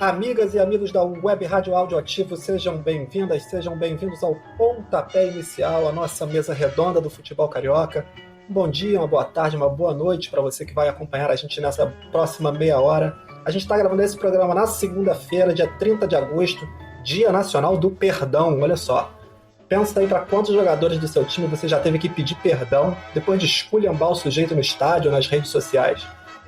Amigas e amigos da Web Rádio Audioativo, sejam bem-vindas, sejam bem-vindos ao pontapé inicial, a nossa mesa redonda do futebol carioca. Um bom dia, uma boa tarde, uma boa noite para você que vai acompanhar a gente nessa próxima meia hora. A gente está gravando esse programa na segunda-feira, dia 30 de agosto, Dia Nacional do Perdão, olha só. Pensa aí para quantos jogadores do seu time você já teve que pedir perdão depois de esculhambar o sujeito no estádio ou nas redes sociais.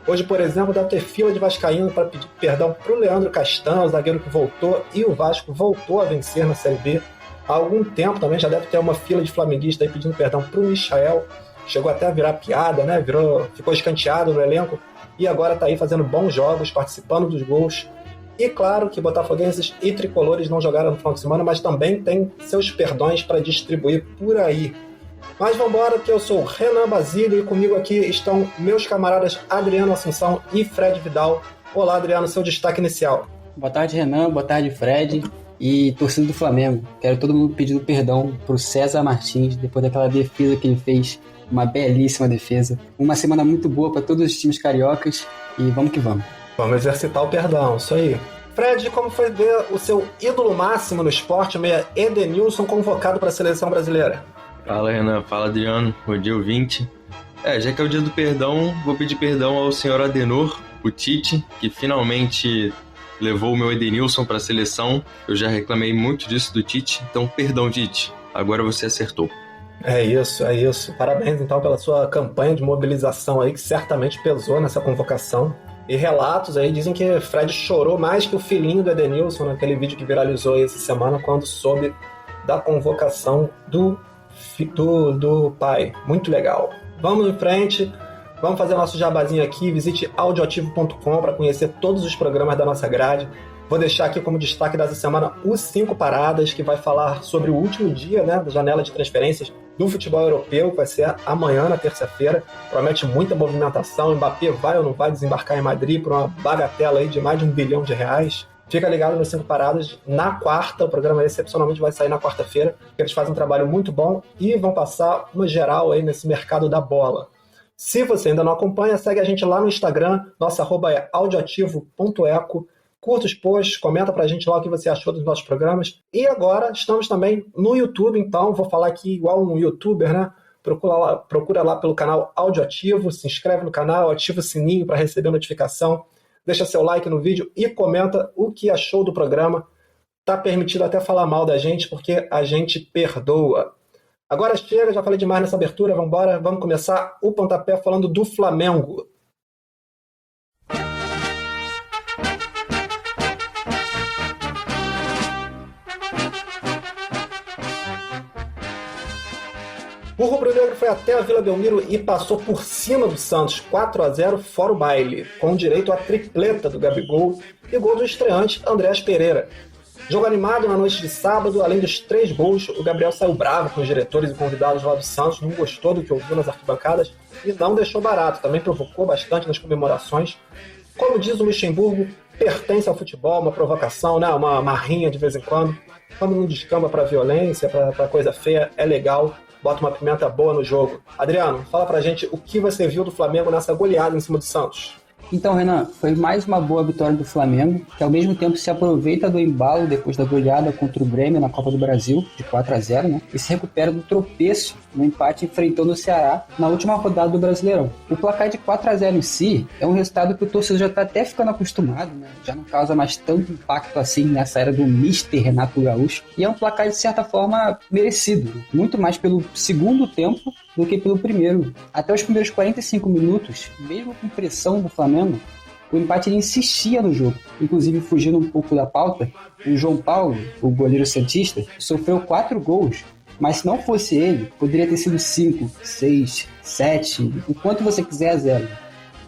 Hoje, por exemplo, deve ter fila de vascaíno para pedir perdão para o Leandro Castan, o zagueiro que voltou, e o Vasco voltou a vencer na Série B. Há algum tempo também já deve ter uma fila de flamenguistas aí pedindo perdão para o Michael. Chegou até a virar piada, né? Ficou escanteado no elenco e agora está aí fazendo bons jogos, participando dos gols. E claro que botafoguenses e tricolores não jogaram no final de semana, mas também tem seus perdões para distribuir por aí. Mas vamos embora, que eu sou o Renan Basílio e comigo aqui estão meus camaradas Adriano Assunção e Fred Vidal. Olá, Adriano, seu destaque inicial. Boa tarde, Renan. Boa tarde, Fred. E torcida do Flamengo. Quero todo mundo pedindo perdão pro César Martins, depois daquela defesa que ele fez. Uma belíssima defesa. Uma semana muito boa para todos os times cariocas e vamos que vamos. Vamos exercitar o perdão, isso aí. Fred, como foi ver o seu ídolo máximo no esporte, o meia Edenilson, convocado para a seleção brasileira? Fala, Renan. Fala, Adriano. Bom dia, ouvinte. Já que é o dia do perdão, vou pedir perdão ao senhor Adenor, o Tite, que finalmente levou o meu Edenilson para a seleção. Eu já reclamei muito disso do Tite, então perdão, Tite. Agora você acertou. É isso. Parabéns, então, pela sua campanha de mobilização aí, que certamente pesou nessa convocação. E relatos aí dizem que Fred chorou mais que o filhinho do Edenilson naquele vídeo que viralizou essa semana, quando soube da convocação do pai. Muito legal. Vamos em frente, vamos fazer nosso jabazinho aqui. Visite audioativo.com para conhecer todos os programas da nossa grade. Vou deixar aqui como destaque dessa semana os 5 paradas, que vai falar sobre o último dia, né, da janela de transferências do futebol europeu, que vai ser amanhã, na terça-feira. Promete muita movimentação. Mbappé vai ou não vai desembarcar em Madrid por uma bagatela aí de mais de R$1 bilhão. Fica ligado nos 5 paradas. Na quarta, o programa excepcionalmente vai sair na quarta-feira, porque eles fazem um trabalho muito bom e vão passar uma geral aí nesse mercado da bola. Se você ainda não acompanha, segue a gente lá no Instagram. Nossa arroba é audioativo.eco. Curta os posts, comenta pra gente lá o que você achou dos nossos programas. E agora estamos também no YouTube, então vou falar aqui igual um youtuber, né? Procura lá pelo canal Audioativo, se inscreve no canal, ativa o sininho para receber notificação. Deixa seu like no vídeo e comenta o que achou do programa. Tá permitido até falar mal da gente, porque a gente perdoa. Agora chega, já falei demais nessa abertura, vamos embora. Vamos começar o pontapé falando do Flamengo. O rubro-negro foi até a Vila Belmiro e passou por cima do Santos, 4-0 fora o baile, com direito à tripleta do Gabigol e gol do estreante Andréas Pereira. Jogo animado na noite de sábado, além dos 3 gols, o Gabriel saiu bravo com os diretores e convidados lá do Santos, não gostou do que ouviu nas arquibancadas e não deixou barato, também provocou bastante nas comemorações. Como diz o Luxemburgo, pertence ao futebol, uma provocação, né? Uma marrinha de vez em quando. Quando não descamba para violência, para coisa feia, é legal. Bota uma pimenta boa no jogo. Adriano, fala pra gente o que você viu do Flamengo nessa goleada em cima do Santos. Então, Renan, foi mais uma boa vitória do Flamengo, que ao mesmo tempo se aproveita do embalo depois da goleada contra o Grêmio na Copa do Brasil, de 4-0, né? E se recupera do tropeço no empate enfrentando o Ceará na última rodada do Brasileirão. O placar de 4-0 em si é um resultado que o torcedor já está até ficando acostumado, né? Já não causa mais tanto impacto assim nessa era do Mister Renato Gaúcho. E é um placar, de certa forma, merecido, muito mais pelo segundo tempo do que pelo primeiro. Até os primeiros 45 minutos, mesmo com pressão do Flamengo, o empate ele insistia no jogo. Inclusive, fugindo um pouco da pauta, o João Paulo, o goleiro santista, sofreu 4 gols, mas se não fosse ele, poderia ter sido 5, 6, 7, o quanto você quiser a 0.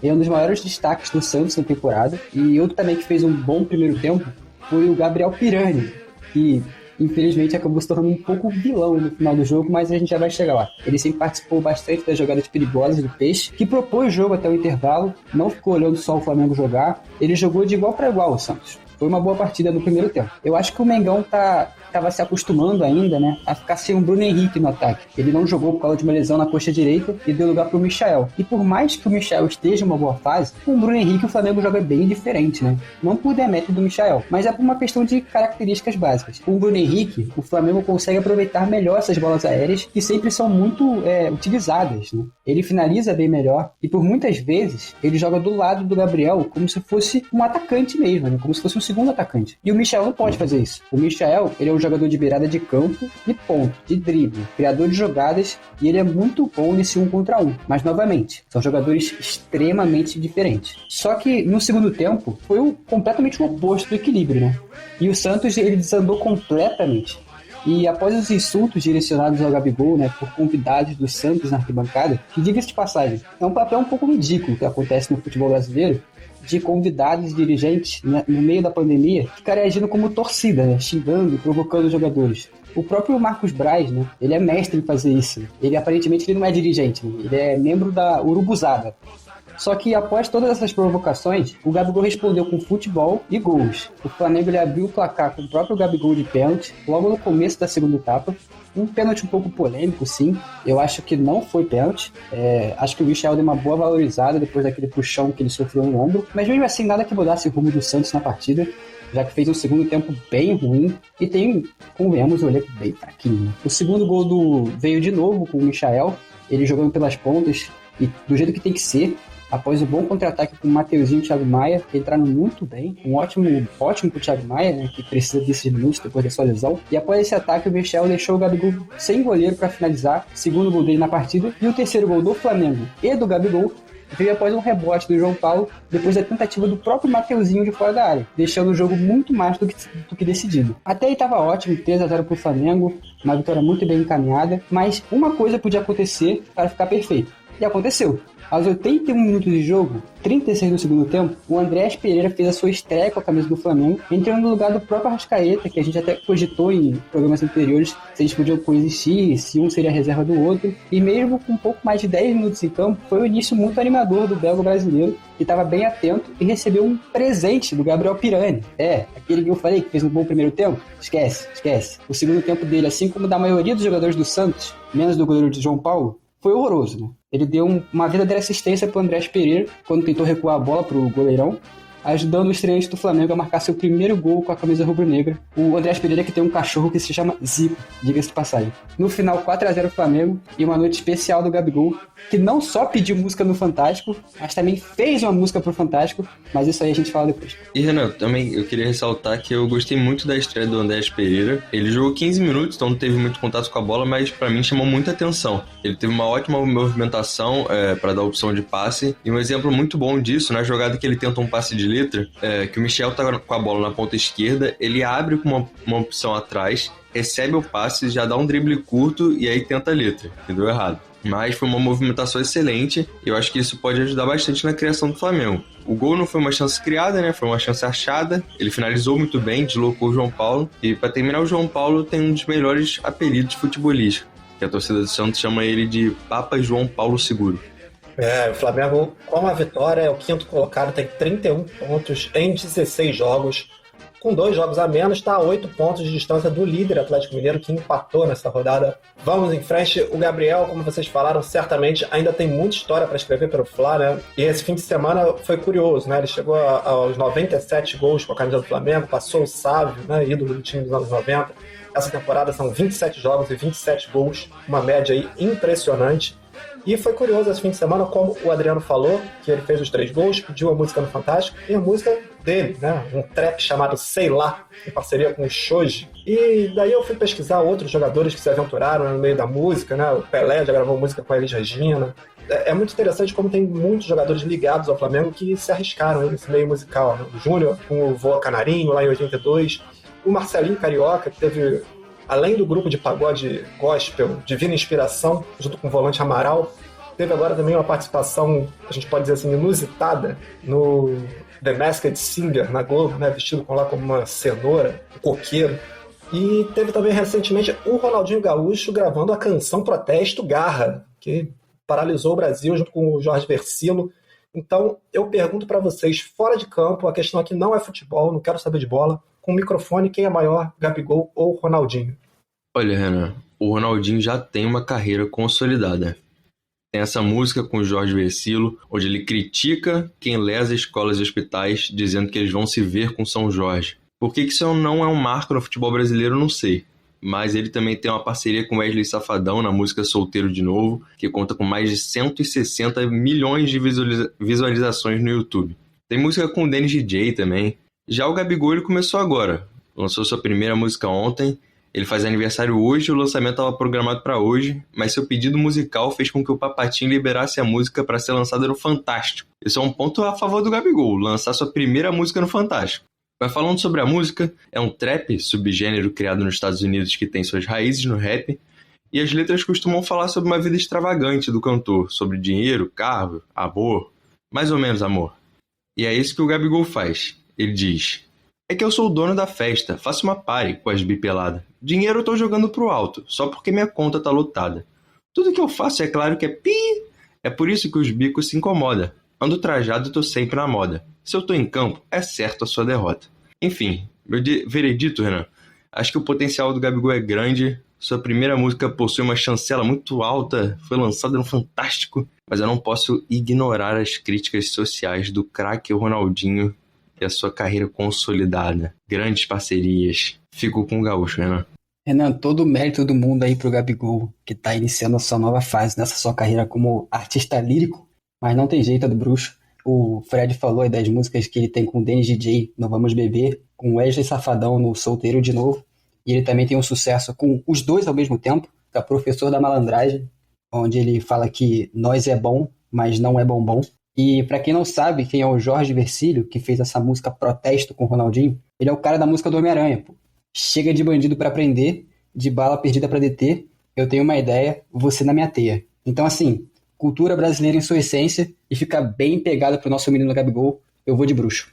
Ele é um dos maiores destaques do Santos na temporada, e outro também que fez um bom primeiro tempo foi o Gabriel Pirani, que infelizmente acabou se tornando um pouco vilão no final do jogo, mas a gente já vai chegar lá. Ele sempre participou bastante das jogadas perigosas do Peixe, que propôs o jogo até o intervalo, não ficou olhando só o Flamengo jogar, ele jogou de igual para igual o Santos. Foi uma boa partida no primeiro tempo. Eu acho que o Mengão tava se acostumando ainda, né, a ficar sem o Bruno Henrique no ataque. Ele não jogou por causa de uma lesão na coxa direita e deu lugar pro Michael. E por mais que o Michael esteja em uma boa fase, com o Bruno Henrique o Flamengo joga bem diferente, né? Não por demérito do Michael, mas é por uma questão de características básicas. Com o Bruno Henrique, o Flamengo consegue aproveitar melhor essas bolas aéreas que sempre são muito utilizadas, né? Ele finaliza bem melhor e por muitas vezes ele joga do lado do Gabriel como se fosse um atacante mesmo, né? Como se fosse um segundo atacante. E o Michael não pode fazer isso. O Michael, ele é um jogador de beirada de campo e ponto, de drible, criador de jogadas, e ele é muito bom nesse 1 contra 1. Mas novamente, são jogadores extremamente diferentes. Só que no segundo tempo foi completamente o oposto do equilíbrio, né? E o Santos, ele desandou completamente. E após os insultos direcionados ao Gabigol, né, por convidados do Santos na arquibancada, que, diga-se de passagem, é um papel um pouco ridículo que acontece no futebol brasileiro, de convidados e dirigentes, né, no meio da pandemia, ficarem agindo como torcida, né, xingando e provocando os jogadores. O próprio Marcos Braz, né, ele é mestre em fazer isso. Ele aparentemente ele não é dirigente, né, ele é membro da Urubuzada. Só que após todas essas provocações, o Gabigol respondeu com futebol e gols. O Flamengo ele abriu o placar com o próprio Gabigol de pênalti, logo no começo da segunda etapa. Um pênalti um pouco polêmico, sim. Eu acho que não foi pênalti. Acho que o Michel deu uma boa valorizada depois daquele puxão que ele sofreu no ombro. Mas mesmo assim, nada que mudasse o rumo do Santos na partida, já que fez um segundo tempo bem ruim e tem, convenhamos, um elenco bem fraquinho. O segundo gol veio de novo com o Michael, ele jogando pelas pontas e do jeito que tem que ser. Após o bom contra-ataque com o Mateuzinho e o Thiago Maia, que entraram muito bem. Um ótimo pro Thiago Maia, né, que precisa desses minutos depois da sua lesão. E após esse ataque, o Michel deixou o Gabigol sem goleiro para finalizar. Segundo gol dele na partida. E o terceiro gol do Flamengo e do Gabigol veio após um rebote do João Paulo, depois da tentativa do próprio Mateuzinho de fora da área, deixando o jogo muito mais do que decidido. Até aí estava ótimo, 3-0 para o Flamengo, uma vitória muito bem encaminhada, mas uma coisa podia acontecer para ficar perfeito. E aconteceu. Aos 81 minutos de jogo, 36 do segundo tempo, o Andrés Pereira fez a sua estreia com a camisa do Flamengo, entrando no lugar do próprio Arrascaeta, que a gente até cogitou em programas anteriores se eles podiam coexistir, se um seria a reserva do outro. E mesmo com um pouco mais de 10 minutos em campo, foi um início muito animador do belga brasileiro, que estava bem atento e recebeu um presente do Gabriel Pirani. Aquele que eu falei que fez um bom primeiro tempo, esquece. O segundo tempo dele, assim como da maioria dos jogadores do Santos, menos do goleiro de João Paulo, foi horroroso, né? Ele deu uma verdadeira assistência para o Andrés Pereira quando tentou recuar a bola para o goleirão, ajudando o estreante do Flamengo a marcar seu primeiro gol com a camisa rubro-negra. O Andrés Pereira, que tem um cachorro que se chama Zico, diga-se de passagem. No final, 4-0 Flamengo e uma noite especial do Gabigol, que não só pediu música no Fantástico, mas também fez uma música pro Fantástico, mas isso aí a gente fala depois. E Renan, também eu queria ressaltar que eu gostei muito da estreia do Andrés Pereira. Ele jogou 15 minutos, então não teve muito contato com a bola, mas pra mim chamou muita atenção. Ele teve uma ótima movimentação para dar opção de passe, e um exemplo muito bom disso, na jogada que ele tenta um passe de letra, que o Michel tá com a bola na ponta esquerda, ele abre com uma opção atrás, recebe o passe, já dá um drible curto e aí tenta a letra, que deu errado. Mas foi uma movimentação excelente e eu acho que isso pode ajudar bastante na criação do Flamengo. O gol não foi uma chance criada, né? Foi uma chance achada. Ele finalizou muito bem, deslocou o João Paulo. E para terminar, o João Paulo tem um dos melhores apelidos futebolísticos, que a torcida do Santos chama ele de Papa João Paulo Seguro. O Flamengo, com a vitória, é o quinto colocado, tem 31 pontos em 16 jogos. Com 2 jogos a menos, está a 8 pontos de distância do líder Atlético Mineiro, que empatou nessa rodada. Vamos em frente. O Gabriel, como vocês falaram, certamente ainda tem muita história para escrever pelo Fla, né? E esse fim de semana foi curioso, né? Ele chegou aos 97 gols com a camisa do Flamengo, passou o Sávio, né? Ídolo do time dos anos 90. Essa temporada são 27 jogos e 27 gols, uma média aí impressionante. E foi curioso esse fim de semana, como o Adriano falou, que ele fez os 3 gols, pediu a música no Fantástico, e a música dele, né? Um trap chamado Sei Lá, em parceria com o Shoji. E daí eu fui pesquisar outros jogadores que se aventuraram no meio da música, né? O Pelé já gravou música com a Elis Regina. É muito interessante como tem muitos jogadores ligados ao Flamengo que se arriscaram aí nesse meio musical, né? O Júnior com o Voa Canarinho, lá em 82. O Marcelinho Carioca, que teve, além do grupo de pagode gospel Divina Inspiração, junto com o volante Amaral, teve agora também uma participação, a gente pode dizer assim, inusitada no The Masked Singer na Globo, né, vestido como uma cenoura, um coqueiro. E teve também recentemente o Ronaldinho Gaúcho gravando a canção Protesto Garra, que paralisou o Brasil junto com o Jorge Versilo. Então, eu pergunto para vocês, fora de campo, a questão aqui não é futebol, não quero saber de bola, com o microfone, quem é maior, Gabigol ou Ronaldinho? Olha, Renan, o Ronaldinho já tem uma carreira consolidada. Tem essa música com o Jorge Vercillo, onde ele critica quem lesa escolas e hospitais, dizendo que eles vão se ver com São Jorge. Por que isso não é um marco no futebol brasileiro, eu não sei. Mas ele também tem uma parceria com Wesley Safadão na música Solteiro de Novo, que conta com mais de 160 milhões de visualizações no YouTube. Tem música com o Dennis DJ também. Já o Gabigol ele começou agora, lançou sua primeira música ontem, ele faz aniversário hoje, o lançamento estava programado para hoje, mas seu pedido musical fez com que o Papatinho liberasse a música para ser lançada no Fantástico. Isso é um ponto a favor do Gabigol, lançar sua primeira música no Fantástico. Mas falando sobre a música, é um trap, subgênero criado nos Estados Unidos que tem suas raízes no rap, e as letras costumam falar sobre uma vida extravagante do cantor, sobre dinheiro, carro, amor, mais ou menos amor. E é isso que o Gabigol faz. Ele diz: é que eu sou o dono da festa, faço uma party com as bipeladas. Dinheiro eu tô jogando pro alto, só porque minha conta tá lotada. Tudo que eu faço é claro que é pi, é por isso que os bicos se incomodam. Ando trajado e tô sempre na moda. Se eu tô em campo, é certo a sua derrota. Enfim, meu veredito, Renan. Acho que o potencial do Gabigol é grande. Sua primeira música possui uma chancela muito alta, foi lançada no Fantástico. Mas eu não posso ignorar as críticas sociais do craque Ronaldinho e a sua carreira consolidada. Grandes parcerias. Fico com o Gaúcho, Renan. Renan, todo o mérito do mundo aí pro Gabigol, que tá iniciando a sua nova fase nessa sua carreira como artista lírico, mas não tem jeito, é do bruxo. O Fred falou aí das músicas que ele tem com o Dennis DJ no Vamos Beber, com o Wesley Safadão no Solteiro de Novo, e ele também tem um sucesso com os dois ao mesmo tempo, que é o Professor da Malandragem, onde ele fala que nós é bom, mas não é bombom. E pra quem não sabe quem é o Jorge Vercillo, que fez essa música Protesto com o Ronaldinho, ele é o cara da música do Homem-Aranha, pô. Chega de bandido pra prender, de bala perdida pra deter, eu tenho uma ideia, você na minha teia. Então assim, cultura brasileira em sua essência, e fica bem pegada pro nosso menino Gabigol, eu vou de bruxo.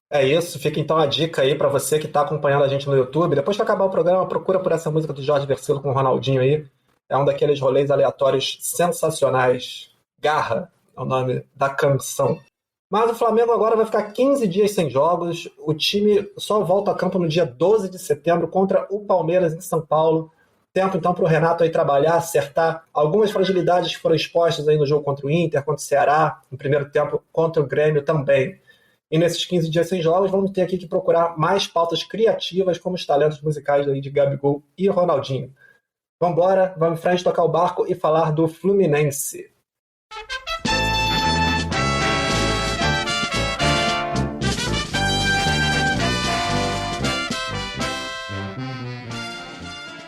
É isso, fica então a dica aí pra você que tá acompanhando a gente no YouTube. Depois que acabar o programa, procura por essa música do Jorge Vercillo com o Ronaldinho aí. É um daqueles rolês aleatórios sensacionais. Garra é o nome da canção. Mas o Flamengo agora vai ficar 15 dias sem jogos. O time só volta a campo no dia 12 de setembro contra o Palmeiras em São Paulo. Tempo então para o Renato aí trabalhar, acertar algumas fragilidades que foram expostas aí no jogo contra o Inter, contra o Ceará, no primeiro tempo contra o Grêmio também. E nesses 15 dias sem jogos, vamos ter aqui que procurar mais pautas criativas como os talentos musicais aí de Gabigol e Ronaldinho. Vambora, vamos em frente, tocar o barco e falar do Fluminense.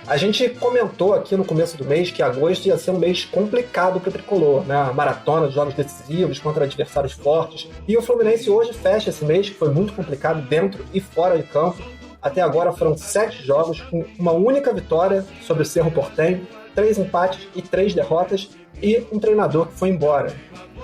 A gente comentou aqui no começo do mês que agosto ia ser um mês complicado para o Tricolor, né? A maratona de jogos decisivos contra adversários fortes. E o Fluminense hoje fecha esse mês, que foi muito complicado dentro e fora de campo. Até agora foram 7 jogos, com uma única vitória sobre o Cerro Porteño, 3 empates e 3 derrotas, e um treinador que foi embora.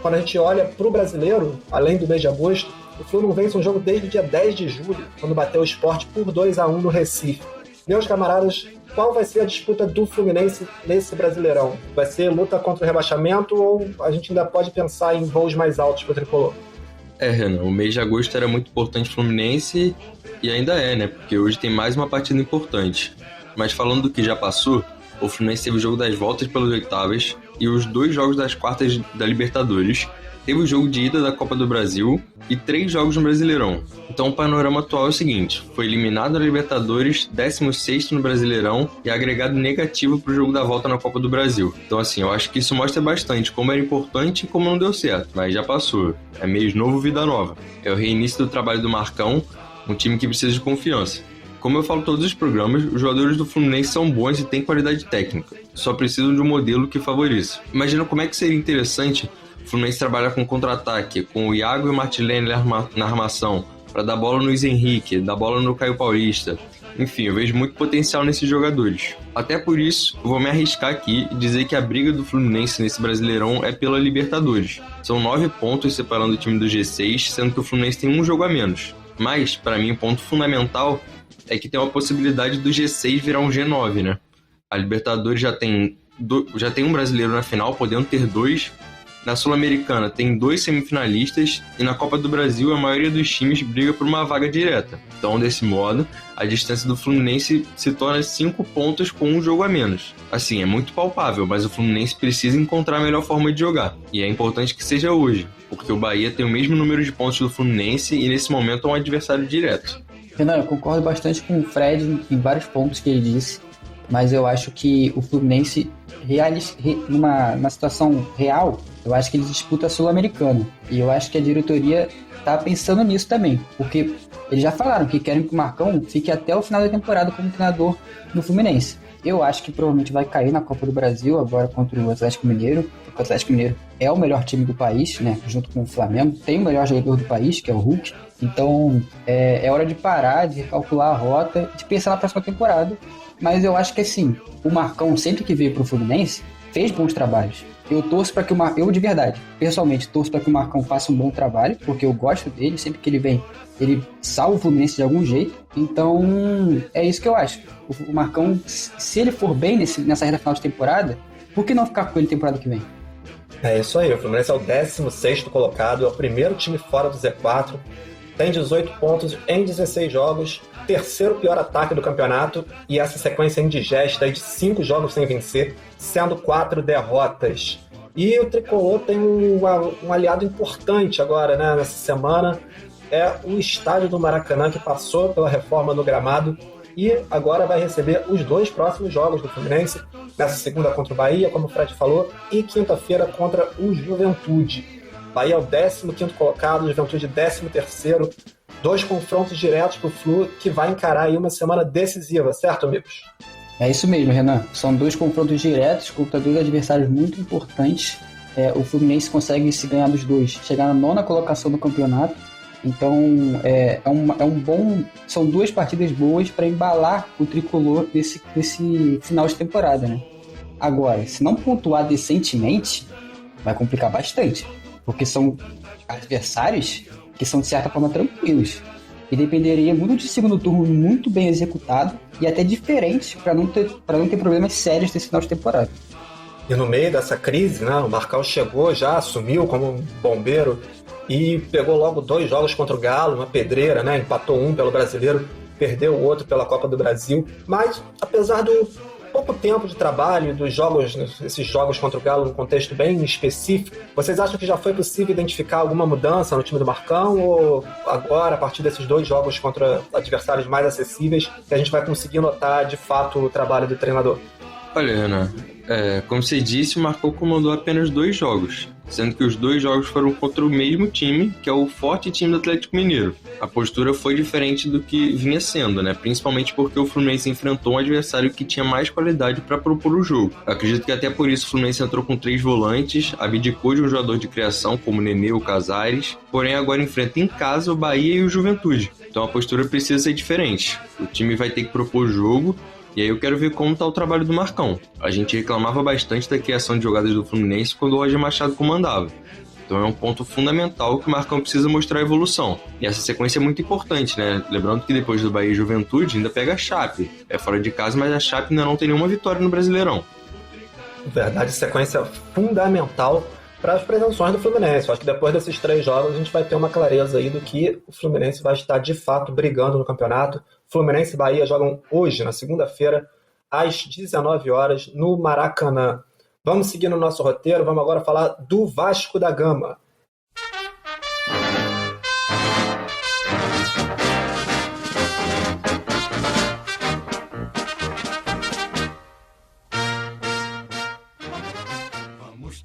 Quando a gente olha para o brasileiro, além do mês de agosto, o Flu não vence um jogo desde o dia 10 de julho, quando bateu o Sport por 2-1 no Recife. Meus camaradas, qual vai ser a disputa do Fluminense nesse Brasileirão? Vai ser luta contra o rebaixamento ou a gente ainda pode pensar em voos mais altos para o Tricolor? Renan, o mês de agosto era muito importante pro Fluminense e ainda é, né? Porque hoje tem mais uma partida importante. Mas falando do que já passou, o Fluminense teve o jogo das voltas pelas oitavas e os 2 jogos das quartas da Libertadores. Teve o jogo de ida da Copa do Brasil e 3 jogos no Brasileirão. Então o panorama atual é o seguinte: foi eliminado na Libertadores, 16º no Brasileirão e agregado negativo pro jogo da volta na Copa do Brasil. Então assim, eu acho que isso mostra bastante como era importante e como não deu certo, mas já passou. É mês novo, vida nova. É o reinício do trabalho do Marcão, um time que precisa de confiança. Como eu falo em todos os programas, os jogadores do Fluminense são bons e têm qualidade técnica. Só precisam de um modelo que favoreça. Imagina como é que seria interessante o Fluminense trabalhar com contra-ataque, com o Iago e o Martinelli na armação, para dar bola no Luiz Henrique, dar bola no Caio Paulista. Enfim, eu vejo muito potencial nesses jogadores. Até por isso, eu vou me arriscar aqui e dizer que a briga do Fluminense nesse Brasileirão é pela Libertadores. São 9 pontos separando o time do G6, sendo que o Fluminense tem um jogo a menos. Mas, para mim, o ponto fundamental é que tem uma possibilidade do G6 virar um G9, né? A Libertadores já tem um brasileiro na final, podendo ter 2, Na Sul-Americana tem 2 semifinalistas e na Copa do Brasil a maioria dos times briga por uma vaga direta. Então, desse modo, a distância do Fluminense se torna 5 pontos com um jogo a menos. Assim, é muito palpável, mas o Fluminense precisa encontrar a melhor forma de jogar. E é importante que seja hoje, porque o Bahia tem o mesmo número de pontos do Fluminense e nesse momento é um adversário direto. Renan, eu concordo bastante com o Fred em vários pontos que ele disse, mas eu acho que o Fluminense, numa situação real, eu acho que ele disputa a Sul-Americana. E eu acho que a diretoria tá pensando nisso também, porque eles já falaram que querem que o Marcão fique até o final da temporada como treinador no Fluminense. Eu acho que provavelmente vai cair na Copa do Brasil agora contra o Atlético Mineiro. O Atlético Mineiro é o melhor time do país, né? Junto com o Flamengo. Tem o melhor jogador do país, que é o Hulk. Então é hora de parar, de calcular a rota, de pensar na próxima temporada. Mas eu acho que assim, o Marcão, sempre que veio pro Fluminense, fez bons trabalhos. Eu torço para que o Marcão, eu de verdade, pessoalmente, torço para que o Marcão faça um bom trabalho, porque eu gosto dele, sempre que ele vem, ele salva o Fluminense de algum jeito. Então, é isso que eu acho. O Marcão, se ele for bem nessa reta final de temporada, por que não ficar com ele temporada que vem? É isso aí, o Fluminense é o 16º colocado, é o primeiro time fora do Z4, tem 18 pontos em 16 jogos, terceiro pior ataque do campeonato, e essa sequência indigesta de 5 jogos sem vencer, sendo 4 derrotas. E o Tricolor tem um aliado importante agora, né, nessa semana, é o estádio do Maracanã, que passou pela reforma no gramado, e agora vai receber os 2 próximos jogos do Fluminense, nessa segunda contra o Bahia, como o Fred falou, e quinta-feira contra o Juventude. Bahia é o 15º colocado, Juventude 13º, 2 confrontos diretos pro Flu, que vai encarar aí uma semana decisiva, certo, amigos? É isso mesmo, Renan. São 2 confrontos diretos contra 2 adversários muito importantes. O Fluminense consegue se ganhar dos 2, chegar na 9ª colocação do campeonato. Então, são 2 partidas boas para embalar o Tricolor nesse final de temporada, né? Agora, se não pontuar decentemente, vai complicar bastante, porque são adversários que são de certa forma tranquilos. E dependeria muito de segundo turno muito bem executado e até diferente para não ter problemas sérios nesse final de temporada. E no meio dessa crise, né, o Marcão chegou, já assumiu como um bombeiro e pegou logo 2 jogos contra o Galo, uma pedreira, né, empatou um pelo Brasileiro, perdeu o outro pela Copa do Brasil. Mas, apesar do pouco tempo de trabalho dos jogos, esses jogos contra o Galo, num contexto bem específico, vocês acham que já foi possível identificar alguma mudança no time do Marcão, ou agora, a partir desses 2 jogos contra adversários mais acessíveis, que a gente vai conseguir notar de fato o trabalho do treinador? Olha, Renan, como você disse, o Marcão comandou apenas 2 jogos, sendo que os 2 jogos foram contra o mesmo time, que é o forte time do Atlético Mineiro. A postura foi diferente do que vinha sendo, né? Principalmente porque o Fluminense enfrentou um adversário que tinha mais qualidade para propor o jogo. Eu acredito que até por isso o Fluminense entrou com 3 volantes, abdicou de um jogador de criação como o Nenê ou Casares, porém agora enfrenta em casa o Bahia e o Juventude. Então a postura precisa ser diferente. O time vai ter que propor o jogo. E aí eu quero ver como está o trabalho do Marcão. A gente reclamava bastante da criação de jogadas do Fluminense quando o Roger Machado comandava. Então é um ponto fundamental que o Marcão precisa mostrar a evolução. E essa sequência é muito importante, né? Lembrando que depois do Bahia e Juventude ainda pega a Chape. É fora de casa, mas a Chape ainda não tem nenhuma vitória no Brasileirão. Verdade, sequência fundamental para as pretensões do Fluminense. Acho que depois desses 3 jogos a gente vai ter uma clareza aí do que o Fluminense vai estar de fato brigando no campeonato. Fluminense e Bahia jogam hoje, na segunda-feira, às 19 horas, no Maracanã. Vamos seguir no nosso roteiro, vamos agora falar do Vasco da Gama.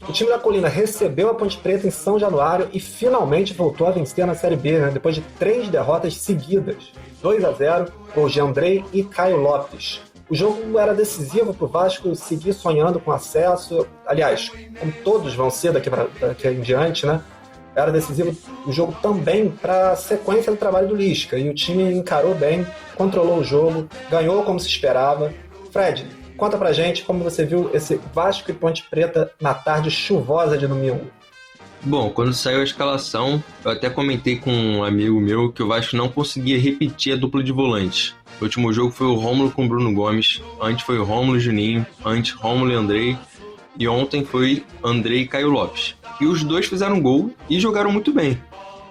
O time da Colina recebeu a Ponte Preta em São Januário e finalmente voltou a vencer na Série B, né? Depois de 3 derrotas seguidas. 2-0, gols de Andrei e Caio Lopes. O jogo era decisivo para o Vasco seguir sonhando com acesso. Aliás, como todos vão ser daqui em diante, né? Era decisivo o jogo também para a sequência do trabalho do Lisca. E o time encarou bem, controlou o jogo, ganhou como se esperava. Fred, conta pra gente como você viu esse Vasco e Ponte Preta na tarde chuvosa de domingo. Bom, quando saiu a escalação, eu até comentei com um amigo meu que o Vasco não conseguia repetir a dupla de volantes. O último jogo foi o Rômulo com o Bruno Gomes, antes foi o Rômulo e Juninho, antes Rômulo e Andrei, e ontem foi André e Caio Lopes. E os dois fizeram gol e jogaram muito bem,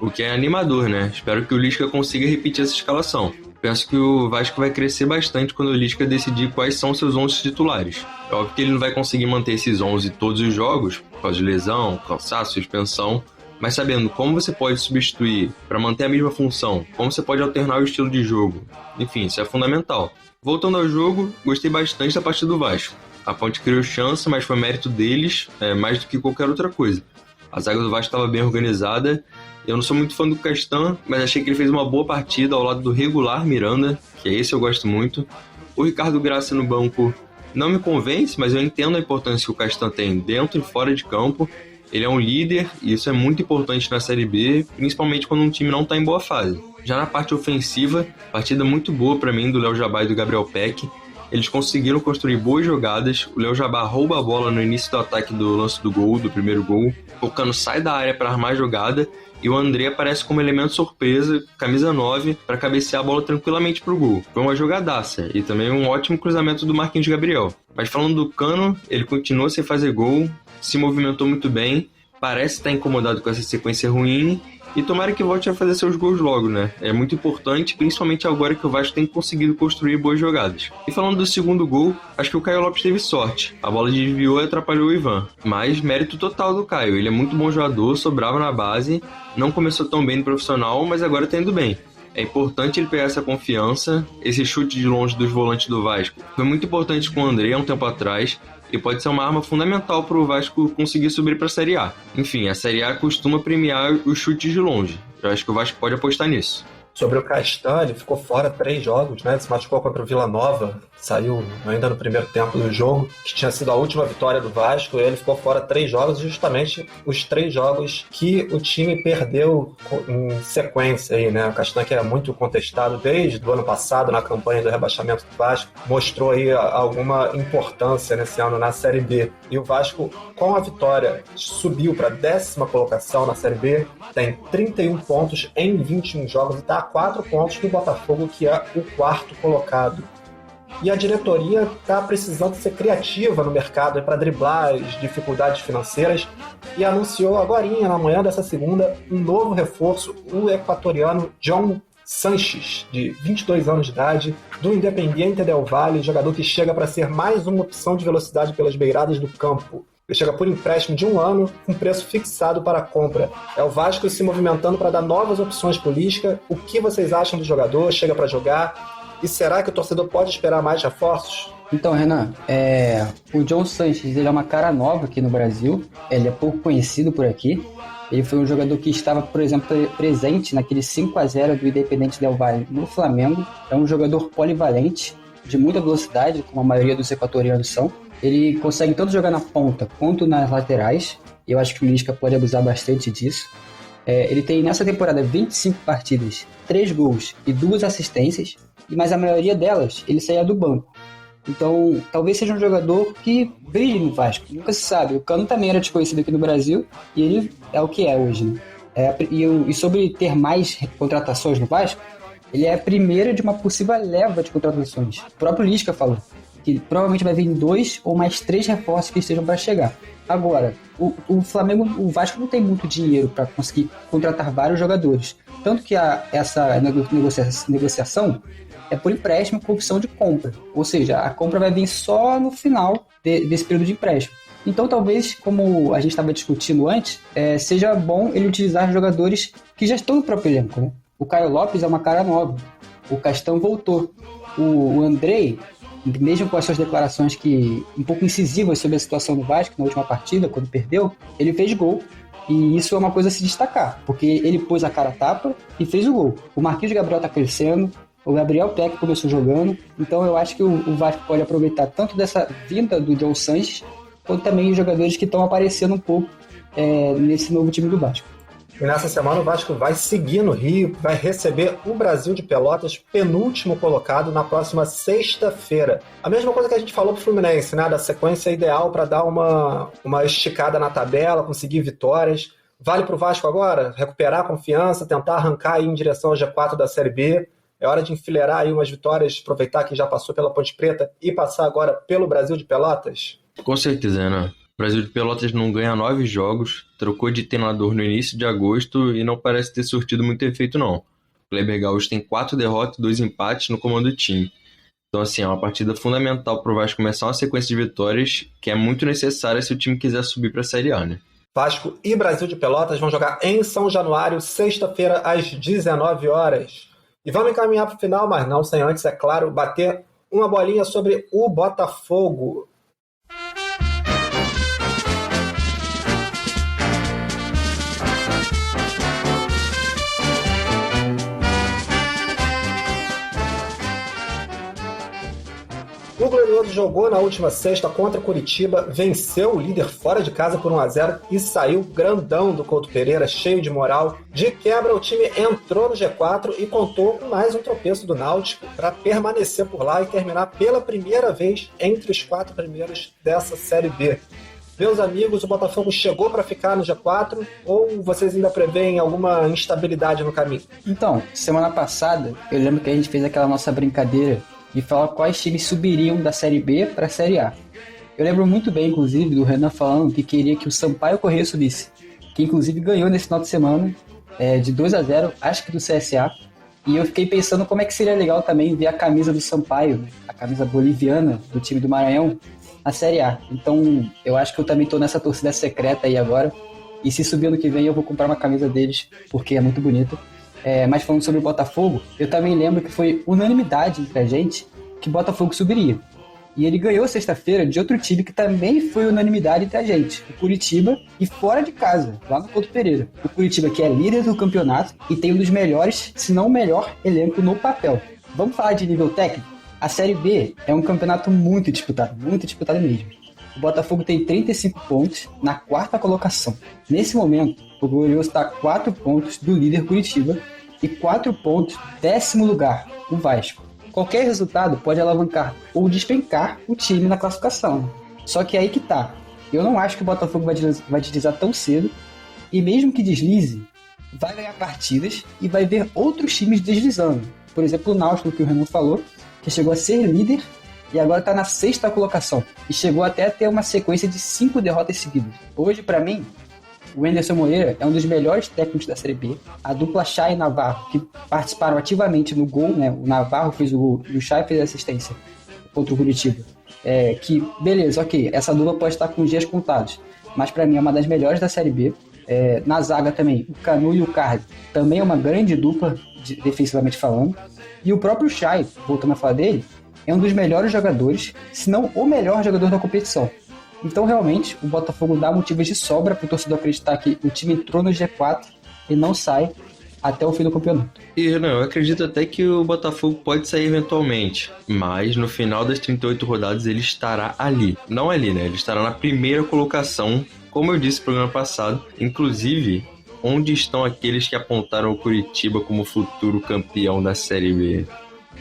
o que é animador, né? Espero que o Lisca consiga repetir essa escalação. Penso que o Vasco vai crescer bastante quando o Lisca decidir quais são seus 11 titulares. É óbvio que ele não vai conseguir manter esses 11 todos os jogos, por causa de lesão, cansaço, suspensão, mas sabendo como você pode substituir para manter a mesma função, como você pode alternar o estilo de jogo, enfim, isso é fundamental. Voltando ao jogo, gostei bastante da partida do Vasco. A Ponte criou chance, mas foi mérito deles, mais do que qualquer outra coisa. A zaga do Vasco estava bem organizada. Eu não sou muito fã do Castan, mas achei que ele fez uma boa partida ao lado do regular Miranda, que é esse eu gosto muito. O Ricardo Graça no banco não me convence, mas eu entendo a importância que o Castan tem dentro e fora de campo. Ele é um líder e isso é muito importante na Série B, principalmente quando um time não está em boa fase. Já na parte ofensiva, partida muito boa para mim do Léo Jabá e do Gabriel Peck. Eles conseguiram construir boas jogadas. O Léo Jabá rouba a bola no início do ataque do lance do gol, do primeiro gol. O Cano sai da área para armar a jogada e o André aparece como elemento surpresa, camisa 9, para cabecear a bola tranquilamente pro gol. Foi uma jogadaça e também um ótimo cruzamento do Marquinhos Gabriel. Mas falando do Cano, ele continua sem fazer gol, se movimentou muito bem, parece estar incomodado com essa sequência ruim e tomara que volte a fazer seus gols logo, né? É muito importante, principalmente agora que o Vasco tem conseguido construir boas jogadas. E falando do segundo gol, acho que o Caio Lopes teve sorte. A bola desviou e atrapalhou o Ivan. Mas mérito total do Caio. Ele é muito bom jogador, sobrava na base, não começou tão bem no profissional, mas agora tá indo bem. É importante ele pegar essa confiança. Esse chute de longe dos volantes do Vasco foi muito importante com o André há um tempo atrás e pode ser uma arma fundamental para o Vasco conseguir subir para a Série A. Enfim, a Série A costuma premiar os chutes de longe. Eu acho que o Vasco pode apostar nisso. Sobre o Castan, ele ficou fora 3 jogos, né? Ele se machucou contra o Vila Nova, saiu ainda no primeiro tempo do jogo, que tinha sido a última vitória do Vasco, e ele ficou fora 3 jogos, justamente os 3 jogos que o time perdeu em sequência aí, né? O Castan, que é muito contestado desde o ano passado na campanha do rebaixamento do Vasco, mostrou aí alguma importância nesse ano na Série B. E o Vasco, com a vitória, subiu para a 10ª colocação na Série B, tem 31 pontos em 21 jogos e está a 4 pontos do Botafogo, que é o 4º colocado. E a diretoria está precisando ser criativa no mercado para driblar as dificuldades financeiras e anunciou agorinha, na manhã dessa segunda, um novo reforço, o equatoriano John Sanches, de 22 anos de idade, do Independiente del Valle, jogador que chega para ser mais uma opção de velocidade pelas beiradas do campo. Ele chega por empréstimo de 1 ano, com preço fixado para a compra. É o Vasco se movimentando para dar novas opções para o Lisca. O que vocês acham do jogador? Chega para jogar? E será que o torcedor pode esperar mais reforços? Então, Renan, o John Sanches, ele é uma cara nova aqui no Brasil. Ele é pouco conhecido por aqui. Ele foi um jogador que estava, por exemplo, presente naquele 5-0 do Independiente del Valle no Flamengo. É um jogador polivalente, de muita velocidade, como a maioria dos equatorianos são. Ele consegue tanto jogar na ponta quanto nas laterais. E eu acho que o Lisca pode abusar bastante disso. Ele tem nessa temporada 25 partidas, 3 gols e 2 assistências. Mas a maioria delas ele saía do banco. Então talvez seja um jogador que brilhe no Vasco. Nunca se sabe. O Cano também era desconhecido aqui no Brasil e ele é o que é hoje, né? E sobre ter mais contratações no Vasco, ele é a primeira de uma possível leva de contratações. O próprio Lisca falou que provavelmente vai vir 2 ou mais 3 reforços que estejam para chegar. Agora, o Flamengo, o Vasco não tem muito dinheiro para conseguir contratar vários jogadores. Tanto que essa negociação é por empréstimo com opção de compra. Ou seja, a compra vai vir só no final desse período de empréstimo. Então, talvez, como a gente estava discutindo antes, seja bom ele utilizar jogadores que já estão no próprio elenco, né? O Caio Lopes é uma cara nova. O Castan voltou. O Andrei, mesmo com as suas declarações um pouco incisivas sobre a situação do Vasco na última partida, quando perdeu, ele fez gol. E isso é uma coisa a se destacar, porque ele pôs a cara a tapa e fez o gol. O Marquinhos Gabriel está crescendo, o Gabriel Peck começou jogando, então eu acho que o Vasco pode aproveitar tanto dessa vinda do John Sanches, quanto também os jogadores que estão aparecendo um pouco nesse novo time do Vasco. E nessa semana o Vasco vai seguir no Rio, vai receber o Brasil de Pelotas, penúltimo colocado, na próxima sexta-feira. A mesma coisa que a gente falou pro Fluminense, né? Da sequência ideal para dar uma esticada na tabela, conseguir vitórias. Vale pro Vasco agora? Recuperar a confiança, tentar arrancar aí em direção ao G4 da Série B. É hora de enfileirar aí umas vitórias, aproveitar que já passou pela Ponte Preta e passar agora pelo Brasil de Pelotas? Com certeza, Ana. Brasil de Pelotas não ganha 9 jogos, trocou de treinador no início de agosto e não parece ter surtido muito efeito não. O Kleber Gaúcho tem 4 derrotas e 2 empates no comando do time. Então, assim, é uma partida fundamental para o Vasco começar uma sequência de vitórias que é muito necessária se o time quiser subir para a Série A, né? Vasco e Brasil de Pelotas vão jogar em São Januário, sexta-feira, às 19 horas. E vamos encaminhar para o final, mas não sem antes, é claro, bater uma bolinha sobre o Botafogo. O Glorioso jogou na última sexta contra Curitiba, venceu o líder fora de casa por 1-0 e saiu grandão do Couto Pereira, cheio de moral. De quebra, o time entrou no G4 e contou com mais um tropeço do Náutico para permanecer por lá e terminar pela primeira vez entre os 4 primeiros dessa Série B. Meus amigos, o Botafogo chegou para ficar no G4 ou vocês ainda preveem alguma instabilidade no caminho? Então, semana passada, eu lembro que a gente fez aquela nossa brincadeira de falar quais times subiriam da Série B para a Série A. Eu lembro muito bem, inclusive, do Renan falando que queria que o Sampaio Corrêa subisse, que inclusive ganhou nesse final de semana de 2-0, acho que do CSA, e eu fiquei pensando como é que seria legal também ver a camisa do Sampaio, né, a camisa boliviana do time do Maranhão, na Série A. Então, eu acho que eu também estou nessa torcida secreta aí agora, e se subir ano que vem eu vou comprar uma camisa deles, porque é muito bonita. Mas falando sobre o Botafogo, eu também lembro que foi unanimidade entre a gente que o Botafogo subiria. E ele ganhou sexta-feira de outro time que também foi unanimidade entre a gente, o Curitiba, e fora de casa, lá no Couto Pereira. O Curitiba, que é líder do campeonato e tem um dos melhores, se não o melhor, elenco no papel. Vamos falar de nível técnico? A Série B é um campeonato muito disputado mesmo. O Botafogo tem 35 pontos na 4ª colocação. Nesse momento, o Glorioso está a 4 pontos do líder Curitiba e 4 pontos do 10º lugar, o Vasco. Qualquer resultado pode alavancar ou despencar o time na classificação. Só que é aí que tá. Eu não acho que o Botafogo vai deslizar tão cedo e mesmo que deslize, vai ganhar partidas e vai ver outros times deslizando. Por exemplo, o Náutico, que o Renan falou, que chegou a ser líder e agora está na 6ª colocação. E chegou até a ter uma sequência de 5 derrotas seguidas. Hoje, para mim, o Anderson Moreira é um dos melhores técnicos da Série B. A dupla Chay e Navarro, que participaram ativamente no gol, né? O Navarro fez o gol e o Chay fez a assistência contra o Curitiba. Que, beleza, ok, essa dupla pode estar com os dias contados. Mas para mim é uma das melhores da Série B. Na zaga também, o Canu e o Cardi também é uma grande dupla, defensivamente falando. E o próprio Chay, voltando a falar dele, é um dos melhores jogadores, se não o melhor jogador da competição. Então, realmente, o Botafogo dá motivos de sobra para o torcedor acreditar que o time entrou no G4 e não sai até o fim do campeonato. E não, eu acredito até que o Botafogo pode sair eventualmente, mas no final das 38 rodadas ele estará ali. Não ali, né? Ele estará na primeira colocação, como eu disse no programa passado. Inclusive, onde estão aqueles que apontaram o Curitiba como futuro campeão da Série B?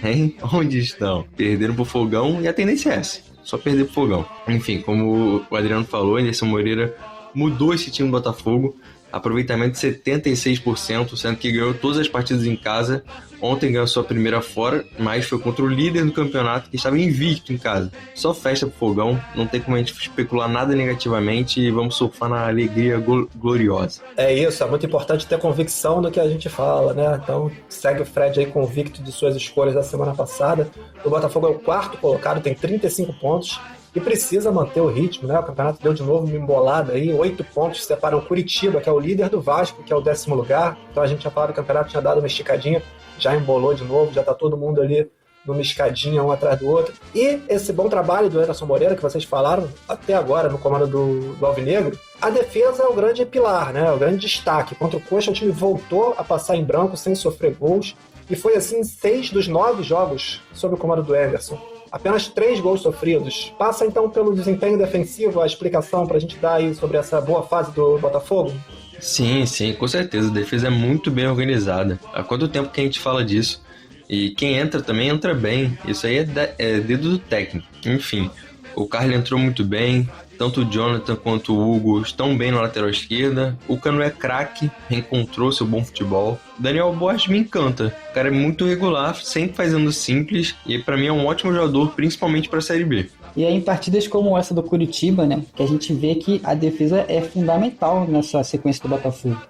Hein? Onde estão? Perderam pro Fogão e a tendência é essa. Só perder pro Fogão. Enfim, como o Adriano falou, Anderson Moreira mudou esse time do Botafogo. Aproveitamento de 76%, sendo que ganhou todas as partidas em casa. Ontem ganhou sua primeira fora, mas foi contra o líder do campeonato que estava invicto em casa. Só festa pro Fogão, não tem como a gente especular nada negativamente e vamos surfar na alegria gloriosa. É isso, é muito importante ter convicção do que a gente fala, né? Então segue o Fred aí convicto de suas escolhas da semana passada. O Botafogo é o 4º colocado, tem 35 pontos. E precisa manter o ritmo, né? O campeonato deu de novo uma embolada aí, 8 pontos separam o Curitiba, que é o líder do Vasco, que é o 10º lugar. Então a gente já falou que o campeonato tinha dado uma esticadinha, já embolou de novo, já tá todo mundo ali numa escadinha um atrás do outro. E esse bom trabalho do Anderson Moreira, que vocês falaram até agora no comando do Alvinegro, a defesa é o grande pilar, né? O grande destaque. Contra o Coxa, o time voltou a passar em branco sem sofrer gols. E foi assim 6 dos 9 jogos sob o comando do Anderson. Apenas 3 gols sofridos. Passa então pelo desempenho defensivo a explicação para a gente dar aí sobre essa boa fase do Botafogo? Sim, com certeza. A defesa é muito bem organizada. Há quanto tempo que a gente fala disso? E quem entra também entra bem. Isso aí é dedo do técnico. Enfim, o Carly entrou muito bem. Tanto o Jonathan quanto o Hugo estão bem na lateral esquerda. O Canu é craque, reencontrou seu bom futebol. Daniel Borges me encanta. O cara é muito regular, sempre fazendo simples. E pra mim é um ótimo jogador, principalmente pra Série B. E aí, em partidas como essa do Curitiba, né, que a gente vê que a defesa é fundamental nessa sequência do Botafogo.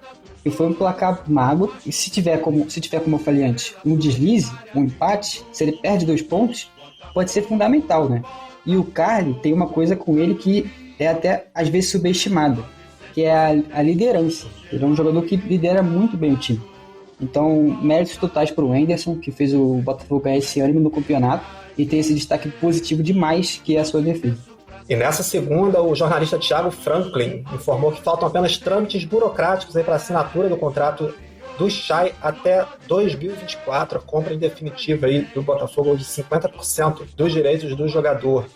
E foi um placar magro, e se tiver, como eu falei antes, um deslize, um empate, se ele perde 2 pontos, pode ser fundamental, né? E o Carly tem uma coisa com ele que é até, às vezes, subestimada, que é a liderança. Ele é um jogador que lidera muito bem o time. Então, méritos totais para o Henderson, que fez o Botafogo ganhar esse ânimo no campeonato, e tem esse destaque positivo demais, que é a sua defesa. E nessa segunda, o jornalista Thiago Franklin informou que faltam apenas trâmites burocráticos para a assinatura do contrato do Chay até 2024, a compra em definitiva aí do Botafogo de 50% dos direitos do jogador.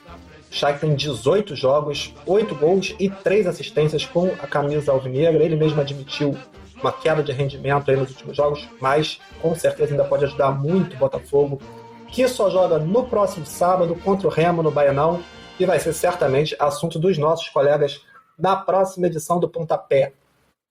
O Chay tem 18 jogos, 8 gols e 3 assistências com a camisa alvinegra. Ele mesmo admitiu uma queda de rendimento aí nos últimos jogos, mas com certeza ainda pode ajudar muito o Botafogo, que só joga no próximo sábado contra o Remo no Baianão, e vai ser certamente assunto dos nossos colegas na próxima edição do Pontapé.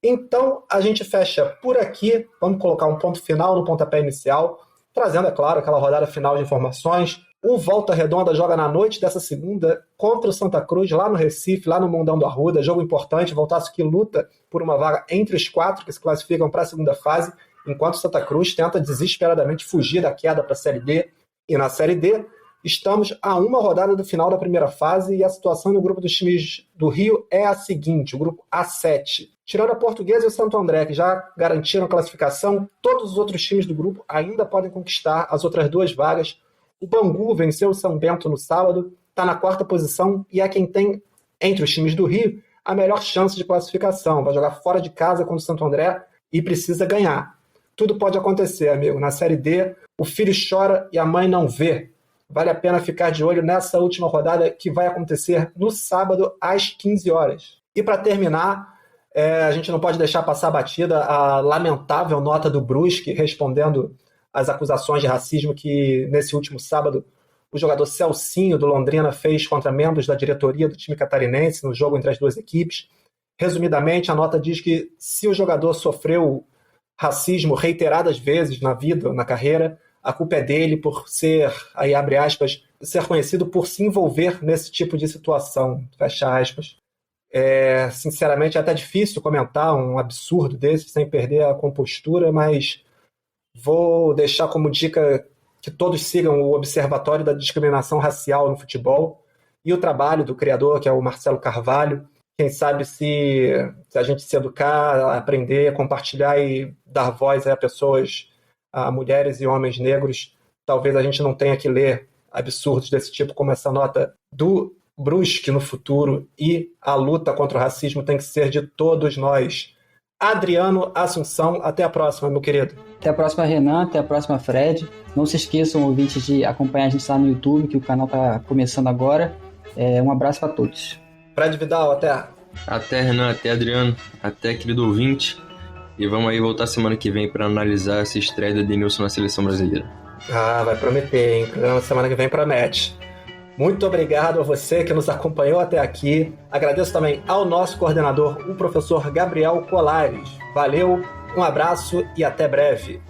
Então, a gente fecha por aqui, vamos colocar um ponto final no pontapé inicial, trazendo, é claro, aquela rodada final de informações. O Volta Redonda joga na noite dessa segunda contra o Santa Cruz, lá no Recife, lá no Mundão do Arruda, jogo importante, Voltaço que luta por uma vaga entre os 4 que se classificam para a segunda fase, enquanto o Santa Cruz tenta desesperadamente fugir da queda para a Série D. E na Série D, estamos a uma rodada do final da primeira fase e a situação no grupo dos times do Rio é a seguinte, o grupo A7. Tirando a Portuguesa e o Santo André, que já garantiram a classificação, todos os outros times do grupo ainda podem conquistar as outras 2 vagas. O Bangu venceu o São Bento no sábado, está na 4ª posição e é quem tem, entre os times do Rio, a melhor chance de classificação. Vai jogar fora de casa contra o Santo André e precisa ganhar. Tudo pode acontecer, amigo. Na Série D, o filho chora e a mãe não vê. Vale a pena ficar de olho nessa última rodada que vai acontecer no sábado às 15 horas. E para terminar, a gente não pode deixar passar batida a lamentável nota do Brusque respondendo às acusações de racismo que nesse último sábado o jogador Celcinho do Londrina fez contra membros da diretoria do time catarinense no jogo entre as 2 equipes. Resumidamente, a nota diz que se o jogador sofreu racismo reiteradas vezes na vida, na carreira, a culpa é dele por ser, aí abre aspas, ser conhecido por se envolver nesse tipo de situação, fecha aspas. Sinceramente, é até difícil comentar um absurdo desse sem perder a compostura, mas vou deixar como dica que todos sigam o Observatório da Discriminação Racial no Futebol e o trabalho do criador, que é o Marcelo Carvalho. Quem sabe se a gente se educar, aprender, compartilhar e dar voz a pessoas, a mulheres e homens negros, talvez a gente não tenha que ler absurdos desse tipo como essa nota do Brusque no futuro, e a luta contra o racismo tem que ser de todos nós. Adriano Assunção, até a próxima, meu querido. Até a próxima, Renan. Até a próxima, Fred. Não se esqueçam, ouvintes, de acompanhar a gente lá no YouTube, que o canal está começando agora. Um abraço para todos. Fred Vidal, até. Até, Renan. Até, Adriano. Até, querido ouvinte. E vamos aí voltar semana que vem para analisar essa estreia do Edenilson na seleção brasileira. Vai prometer, hein? Programa semana que vem promete. Muito obrigado a você que nos acompanhou até aqui. Agradeço também ao nosso coordenador, o professor Gabriel Colares. Valeu, um abraço e até breve.